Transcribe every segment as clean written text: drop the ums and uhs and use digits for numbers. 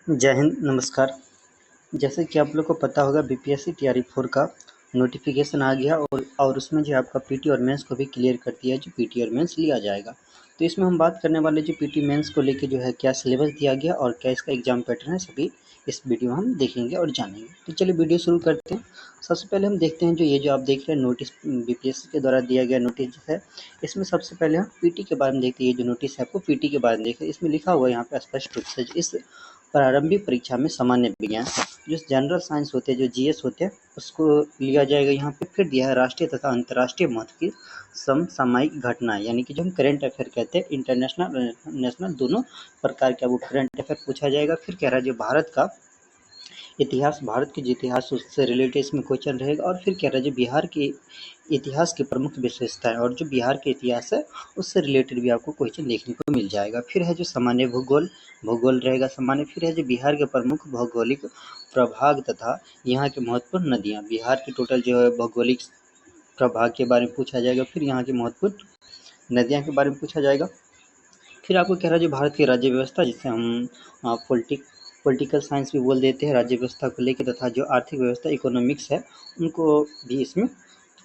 जय हिंद, नमस्कार। जैसे कि आप लोग को पता होगा बीपीएससी टीआरई 4 का नोटिफिकेशन आ गया और उसमें जो आपका पीटी और मेंस को भी क्लियर कर दिया जो पीटी और मेंस लिया जाएगा। तो इसमें हम बात करने वाले जो पीटी मेंस को लेके जो है क्या सिलेबस दिया गया और क्या इसका एग्जाम पैटर्न है, सभी इस वीडियो में हम देखेंगे और जानेंगे। तो चलिए वीडियो शुरू करते हैं। सबसे पहले हम देखते हैं जो आप देख रहे हैं नोटिस बीपीएससी के द्वारा दिया गया नोटिस जो है, इसमें सबसे पहले हम पीटी के बारे में देखते हैं। ये जो नोटिस है आपको पीटी के बारे में देखिए, इसमें लिखा हुआ है यहाँ पे स्पष्ट रूप से, इस प्रारंभिक परीक्षा में सामान्य विज्ञान जो जनरल साइंस होते हैं, जो जीएस होते हैं, उसको लिया जाएगा। यहाँ पे फिर दिया है राष्ट्रीय तथा अंतर्राष्ट्रीय महत्व की समसामयिक घटनाएं, यानी कि जो हम करंट अफेयर कहते हैं, इंटरनेशनल और नेशनल दोनों प्रकार का वो करंट अफेयर पूछा जाएगा। फिर कह रहा है जो भारत का इतिहास, भारत के जो इतिहास उससे रिलेटेड इसमें क्वेश्चन रहेगा। और फिर कह रहा है जो बिहार के इतिहास की प्रमुख विशेषताएं और जो बिहार के इतिहास है उससे रिलेटेड भी आपको क्वेश्चन देखने को मिल जाएगा। फिर है जो सामान्य भूगोल रहेगा सामान्य। फिर है जो बिहार के प्रमुख भौगोलिक प्रभाग तथा यहाँ की महत्वपूर्ण नदियाँ, बिहार की टोटल जो है भौगोलिक प्रभाग के बारे में पूछा जाएगा। फिर यहाँ की महत्वपूर्ण नदियाँ के बारे में पूछा जाएगा। फिर आपको कह रहा है जो भारत की राज्य व्यवस्था, जिसे हम पॉलिटिकल साइंस भी बोल देते हैं, राज्य व्यवस्था को लेकर, तथा जो आर्थिक व्यवस्था इकोनॉमिक्स है उनको भी इसमें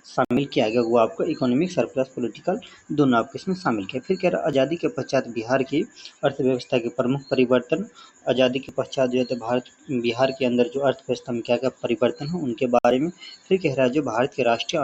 शामिल किया गया। वो आपको इकोनॉमिक्स और प्लस पॉलिटिकल दोनों आपको इसमें शामिल किया। फिर कह रहा है आज़ादी के पश्चात बिहार की अर्थव्यवस्था के प्रमुख परिवर्तन, आज़ादी के पश्चात जो है तो बिहार के अंदर जो अर्थव्यवस्था में क्या क्या परिवर्तन हो उनके बारे में। फिर कह रहा है जो भारतीय राष्ट्रीय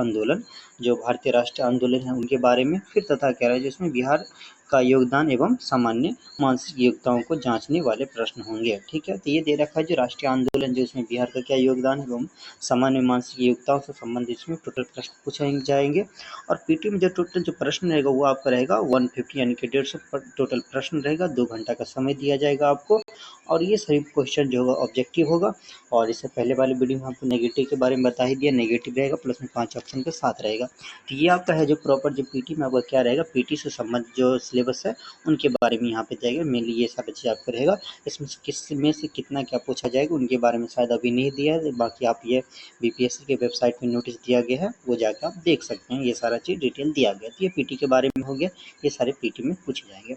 आंदोलन है उनके बारे में। फिर तथा कह रहा है जिसमें बिहार का योगदान एवं सामान्य मानसिक योग्यताओं को जांचने वाले प्रश्न होंगे। ठीक है, तो ये दे रखा है जो राष्ट्रीय आंदोलन, जो इसमें बिहार का क्या योगदान है एवं सामान्य मानसिक योग्यताओं से संबंधित इसमें टोटल प्रश्न पूछे जाएंगे। और पीटी में जो टोटल जो प्रश्न रहेगा वो आपका रहेगा 150, यानी कि 150 टोटल प्रश्न रहेगा। 2 घंटा का समय दिया जाएगा आपको। और ये सभी क्वेश्चन जो होगा ऑब्जेक्टिव होगा। और इससे पहले वाले वीडियो में आपको नेगेटिव के बारे में बता ही दिया, नेगेटिव रहेगा प्लस में 5 ऑप्शन के साथ रहेगा। तो ये आपका है जो प्रॉपर जो पीटी में आपका क्या रहेगा, पीटी से संबंधित जो सिलेबस है उनके बारे में यहाँ पे जाएगा। मेनली ये सारा चीज़ आपका रहेगा। इसमें से किस में से कितना क्या पूछा जाएगा उनके बारे में शायद अभी नहीं दिया है, बाकी आप ये बीपीएससी के वेबसाइट में नोटिस दिया गया है, वो जाकर आप देख सकते हैं। ये सारा चीज़ डिटेल दिया गया। तो ये पीटी के बारे में हो गया, ये सारे पीटी में पूछे जाएंगे।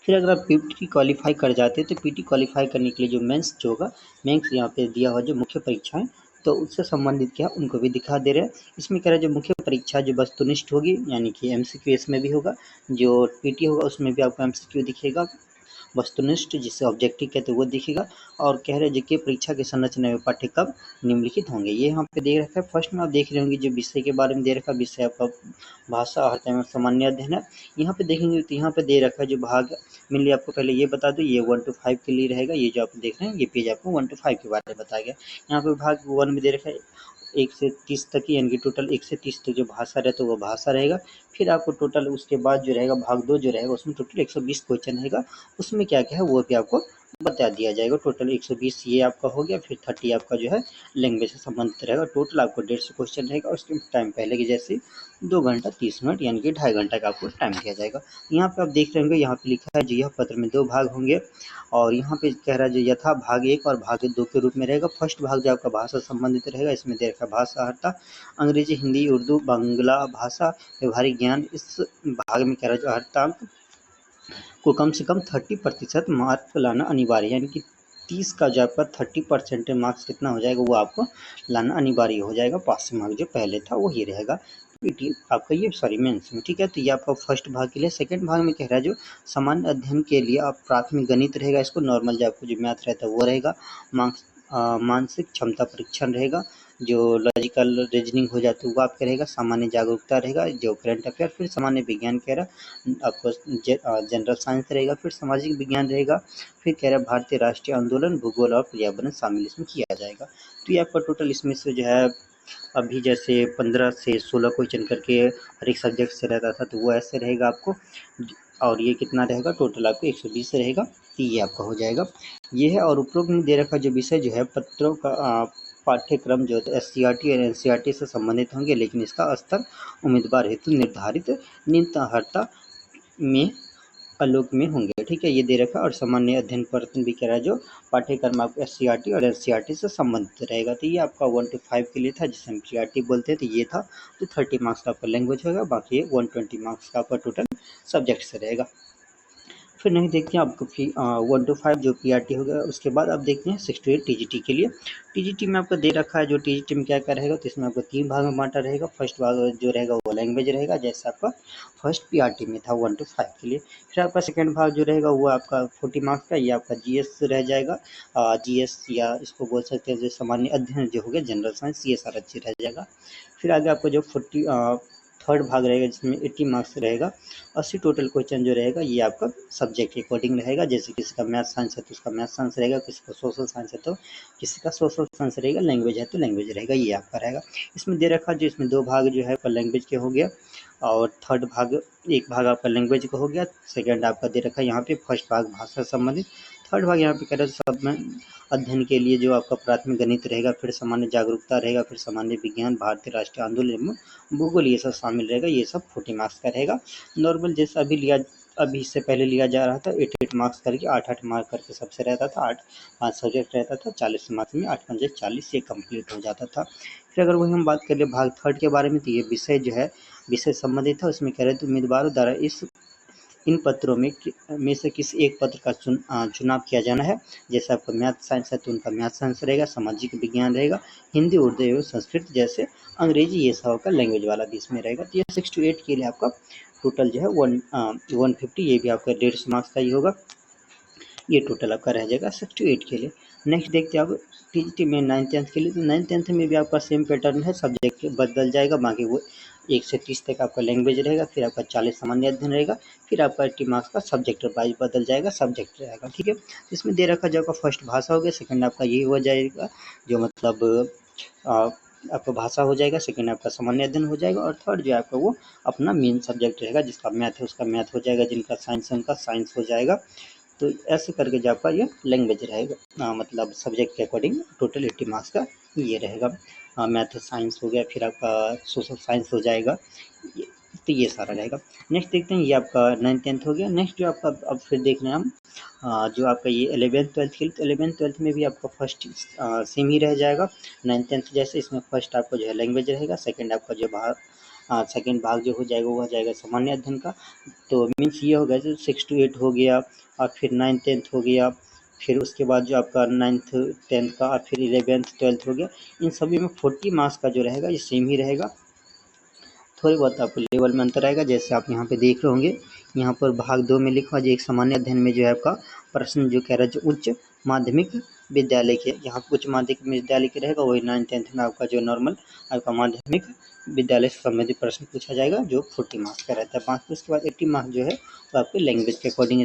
फिर अगर आप पीटी क्वालिफाई कर जाते हैं तो पीटी क्वालिफाई करने के लिए जो मेंस जो होगा, मेंस यहाँ पे दिया हुआ जो मुख्य परीक्षाएं, तो उससे संबंधित क्या उनको भी दिखा दे रहे हैं। इसमें कह रहे हैं जो मुख्य परीक्षा जो वस्तुनिष्ठ होगी, यानी कि एमसीक्यू इसमें भी होगा। जो पीटी होगा उसमें भी आपको एमसीक्यू दिखेगा, वस्तुनिष्ठ जिसे ऑब्जेक्टिव कहते हैं वो दिखेगा। और कह रहे हैं कि परीक्षा की संरचना में पाठ्यक्रम निम्नलिखित होंगे। ये यहाँ पे दे रखा है। फर्स्ट में आप देख रहे होंगे जो विषय के बारे में दे रखा है, विषय आपका भाषा अर्थ एवं सामान्य अध्ययन है। यहाँ पे देखेंगे तो यहाँ पे दे रखा है जो भाग, मेनली आपको पहले ये बता दूं, ये 1 to 5 के लिए रहेगा। ये जो आप देख रहे हैं ये पेज आपको 1 to 5 के बारे में बताया गया। यहाँ पे भाग 1 में दे रखा है 1 से 30 तक की, यानी कि टोटल 1 से 30 तक जो भाषा रहता है वो भाषा रहेगा। फिर आपको टोटल उसके बाद जो रहेगा भाग 2 जो रहेगा उसमें टोटल 120 क्वेश्चन रहेगा। उसमें क्या क्या है वो भी आपको बता दिया जाएगा। टोटल 120 ये आपका हो गया। फिर 30 आपका जो है लैंग्वेज से संबंधित रहेगा। टोटल आपको 150 क्वेश्चन रहेगा। और उसके टाइम पहले की जैसे 2 घंटा 30 मिनट, यानी कि 2.5 घंटा का आपको टाइम दिया जाएगा। यहाँ पे आप देख रहे होंगे, यहाँ पे लिखा है जो यह पत्र में 2 भाग होंगे। और यहाँ पे कह रहा है जो यथा भाग 1 और भाग 2 के रूप में रहेगा। फर्स्ट भाग जो आपका भाषा संबंधित रहेगा, इसमें दे रखा भाषा अर्हता, अंग्रेजी, हिंदी, उर्दू, बांग्ला भाषा, व्यवहारिक ज्ञान। इस भाग में कह रहा है जो अर्हता को कम से कम 30% मार्क लाना अनिवार्य, यानी कि 30 का जो आपका 30% मार्क्स कितना हो जाएगा वो आपको लाना अनिवार्य हो जाएगा। पासिंग मार्क जो पहले था वही रहेगा पीटी आपका, ये सॉरी मेंस में। ठीक है, तो ये आपका फर्स्ट भाग के लिए। सेकंड भाग में कह रहा है जो सामान्य अध्ययन के लिए आप प्राथमिक गणित रहेगा, इसको नॉर्मल जो आपको जो मैथ रहता है वो रहेगा। मानसिक क्षमता परीक्षण रहेगा, जो लॉजिकल रीजनिंग हो जाती है वो आपका रहेगा। सामान्य जागरूकता रहेगा, जो करंट अफेयर। फिर सामान्य विज्ञान कह रहा आपको जनरल साइंस रहेगा। फिर सामाजिक विज्ञान रहेगा। फिर कह रहा है भारतीय राष्ट्रीय आंदोलन, भूगोल और पर्यावरण शामिल इसमें किया जाएगा। तो ये आपका टोटल इसमें से जो है अभी जैसे 15 से 16 क्वेश्चन करके हर एक सब्जेक्ट से रहता था, तो वो ऐसे रहेगा आपको। और ये कितना रहेगा टोटल आपको 120 रहेगा। तो ये आपका हो जाएगा। ये है। और उपरोक्त में दे रखा जो विषय जो है पत्रों का पाठ्यक्रम जो एससीईआरटी और एनसीईआरटी से संबंधित होंगे, लेकिन इसका स्तर उम्मीदवार हेतु निर्धारित न्यूनतम अर्हता में आलोक में होंगे। ठीक है, ये दे रखा। और सामान्य अध्ययन प्रश्न भी कह रहा है जो पाठ्यक्रम आपको एससीईआरटी और एनसीईआरटी से संबंधित रहेगा। तो ये आपका 1 to 5 के लिए था, जिसे हम सीईआरटी बोलते हैं। तो ये था। तो 30 मार्क्स का आपका लैंग्वेज होगा, बाकी 120 मार्क्स का आपका टोटल सब्जेक्ट से रहेगा। फिर नेक्स्ट देखते हैं आपको 1 to 5 जो PRT हो गया। उसके बाद आप देखते हैं 6 to 8 TGT के लिए। TGT में आपको दे रखा है जो TGT में क्या क्या रहेगा, तो इसमें आपको 3 भाग में बांटा रहेगा। फर्स्ट भाग जो रहेगा वो लैंग्वेज रहेगा, जैसे आपका फर्स्ट PRT में था 1 to 5 के लिए। फिर आपका सेकेंड भाग जो रहेगा वो आपका 40 मार्क्स का, ये आपका GS रह जाएगा। GS या इसको बोल सकते हैं जो सामान्य अध्ययन जो हो गया, जनरल साइंस, ये सारा चीज रह जाएगा। फिर आगे आपको जो 40 थर्ड भाग रहेगा जिसमें 80 मार्क्स रहेगा। 80 टोटल क्वेश्चन जो रहेगा ये आपका सब्जेक्ट के अकॉर्डिंग रहेगा। जैसे किसी का मैथ साइंस है तो उसका मैथ साइंस रहेगा, किसी का सोशल साइंस है तो किसी का सोशल साइंस रहेगा, लैंग्वेज है तो लैंग्वेज रहेगा, ये आपका रहेगा। इसमें दे रखा जो इसमें 2 भाग जो है आपका लैंग्वेज के हो गया, और थर्ड भाग एक भाग आपका लैंग्वेज का हो गया। सेकेंड आपका दे रखा है यहाँ पे फर्स्ट भाग भाषा से संबंधित। थर्ड भाग यहाँ पे कह रहे सब में अध्ययन के लिए जो आपका प्राथमिक गणित रहेगा, फिर सामान्य जागरूकता रहेगा, फिर सामान्य विज्ञान, भारतीय राष्ट्रीय आंदोलन एवं भूगोल, ये सब शामिल रहेगा। ये सब 40 मार्क्स का रहेगा। नॉर्मल जैसा अभी इससे पहले लिया जा रहा था 8 मार्क्स करके, 8 मार्क करके सबसे रहता था। 5 सब्जेक्ट रहता था, 40 मार्क्स में 8 पंजे 40 ये कंप्लीट हो जाता था। फिर अगर वही हम बात करें भाग थर्ड के बारे में, तो ये विषय जो है विषय संबंधित था। उसमें कह रहे थे उम्मीदवारों द्वारा इन पत्रों में से किसी एक पत्र का चुनाव किया जाना है। जैसे आपका मैथ साइंस है तो उनका मैथ साइंस रहेगा, सामाजिक विज्ञान रहेगा, हिंदी, उर्दू एवं संस्कृत जैसे अंग्रेजी, ये सब आपका लैंग्वेज वाला भी इसमें रहेगा। तो ये 6 to 8 के लिए आपका टोटल जो है 150, ये भी आपका 150 मार्क्स का ही होगा। ये टोटल आपका रह जाएगा 6 to 8 के लिए। नेक्स्ट देखते हैं अब TGT में 9th-10th के लिए। तो 9th-10th में भी आपका सेम पैटर्न है, सब्जेक्ट बदल जाएगा, बाकी वो 1 से 30 तक आपका लैंग्वेज रहेगा, फिर आपका 40 सामान्य अध्ययन रहेगा, फिर आपका 80 मार्क्स का सब्जेक्ट वाइज बदल जाएगा, सब्जेक्ट रहेगा। ठीक है, इसमें दे रखा जो आपका फर्स्ट भाषा हो गया, सेकंड आपका ये हो जाएगा जो मतलब आपका भाषा हो जाएगा, सेकंड आपका सामान्य अध्ययन हो जाएगा, और थर्ड जो आपका वो अपना मेन सब्जेक्ट रहेगा। जिसका मैथ है उसका मैथ हो जाएगा, जिनका साइंस है उनका साइंस हो जाएगा। तो ऐसे करके जो आपका ये लैंग्वेज रहेगा, मतलब सब्जेक्ट के अकॉर्डिंग टोटल 80 मार्क्स का ये रहेगा। मैथ साइंस हो गया, फिर आपका सोशल साइंस हो जाएगा, तो ये सारा रहेगा। नेक्स्ट देखते हैं, ये आपका 9th-10th हो गया। नेक्स्ट जो आपका अब फिर देख रहे हैं हम जो आपका ये 11th-12th के लिए। तो 11th-12th में भी आपका फर्स्ट सेम ही रह जाएगा 9th-10th जैसे। इसमें फर्स्ट आपका जो है लैंग्वेज रहेगा, सेकेंड आपका जो सेकेंड भाग जो हो जाएगा वो हो जाएगा सामान्य अध्ययन का। तो मीन्स ये हो गया जो 6 to 8 हो गया, और फिर 9th-10th हो गया, फिर उसके बाद जो आपका 9th-10th का, और फिर 11th-12th हो गया। इन सभी में 40 मार्क्स का जो रहेगा ये सेम ही रहेगा। थोड़ी बहुत आपको लेवल में अंतर आएगा, जैसे आप यहाँ पे देख रहे होंगे। यहाँ पर भाग 2 में लिखा जो एक सामान्य अध्ययन में जो है आपका प्रश्न जो कह रहा है जो उच्च माध्यमिक विद्यालय के, यहाँ उच्च माध्यमिक विद्यालय के रहेगा, वही 9th-10th में आपका जो नॉर्मल आपका माध्यमिक विद्यालय से संबंधित प्रश्न पूछा जाएगा जो 40 मार्क्स का रहता है। बाकी उसके बाद 80 मार्क्स जो है वो आपके लैंग्वेज के अकॉर्डिंग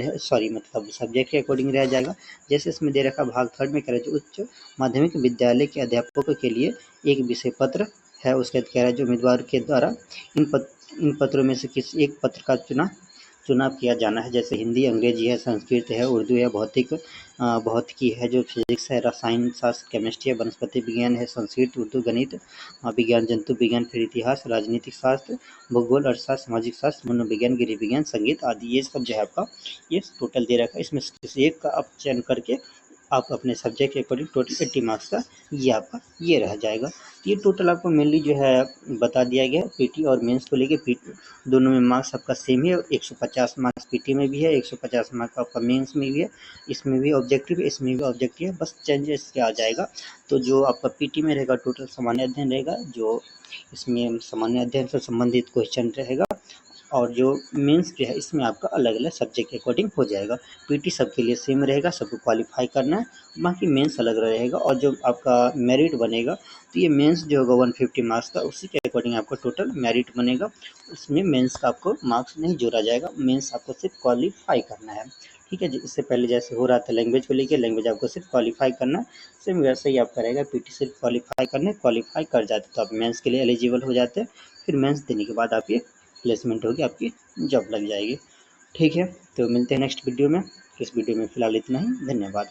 मतलब सब्जेक्ट के अकॉर्डिंग रह जाएगा। जैसे इसमें दे रखा भाग थर्ड में कह रहे जो उच्च माध्यमिक विद्यालय के अध्यापकों के लिए एक विषय पत्र है, उसके कह रहा है जो उम्मीदवार के द्वारा इन पत्रों में से किसी एक पत्र का चुनाव किया जाना है। जैसे हिंदी, अंग्रेजी है, संस्कृत है, उर्दू है, भौतिकी है, जो फिजिक्स है, रसायन शास्त्र, केमिस्ट्री है, वनस्पति विज्ञान है, संस्कृत, उर्दू, गणित, विज्ञान, जंतु विज्ञान, फिर इतिहास, राजनीतिक शास्त्र, भूगोल, अर्थशास्त्र, सामाजिक शास्त्र, मनोविज्ञान, गृह विज्ञान, संगीत आदि, ये सब जो है आपका ये टोटल दे रखा है। इसमें से किसी एक का आप चयन करके आप अपने सब्जेक्ट के अकॉर्डिंग टोटल 80 मार्क्स का ये आपका ये रह जाएगा। ये टोटल आपको मेनली जो है बता दिया गया पीटी और मेंस को लेके। पीटी दोनों में मार्क्स आपका सेम है, 150 मार्क्स पीटी में भी है, 150 मार्क्स आपका मेंस में भी है, इसमें भी ऑब्जेक्टिव है, इसमें भी ऑब्जेक्टिव है, बस चेंजेस क्या आ जाएगा। तो जो आपका पीटी में रहेगा टोटल सामान्य अध्ययन रहेगा, जो इसमें सामान्य अध्ययन से संबंधित क्वेश्चन रहेगा, और जो मेंस जो है इसमें आपका अलग अलग सब्जेक्ट के अकॉर्डिंग हो जाएगा। पीटी सबके लिए सेम रहेगा, सबको क्वालिफाई करना है, बाकी मेंस अलग रहेगा। और जो आपका मेरिट बनेगा तो ये मेंस जो होगा 150 मार्क्स का, उसी के अकॉर्डिंग आपका टोटल मेरिट बनेगा। उसमें मेंस का आपको मार्क्स नहीं जोड़ा जाएगा, मेंस आपको सिर्फ क्वालिफाई करना है। ठीक है जी, इससे पहले जैसे हो रहा था लैंग्वेज को लेकर, लैंग्वेज आपको सिर्फ क्वालिफाई करना है, सेम वैसे ही आपका रहेगा। पीटी सिर्फ क्वालिफाई करना है, क्वालिफाई कर जाते तो आप मेंस के लिए एलिजिबल हो जाते हैं, फिर मेंस देने के बाद आप ये प्लेसमेंट होगी, आपकी जॉब लग जाएगी। ठीक है, तो मिलते हैं नेक्स्ट वीडियो में। इस वीडियो में फ़िलहाल इतना ही, धन्यवाद।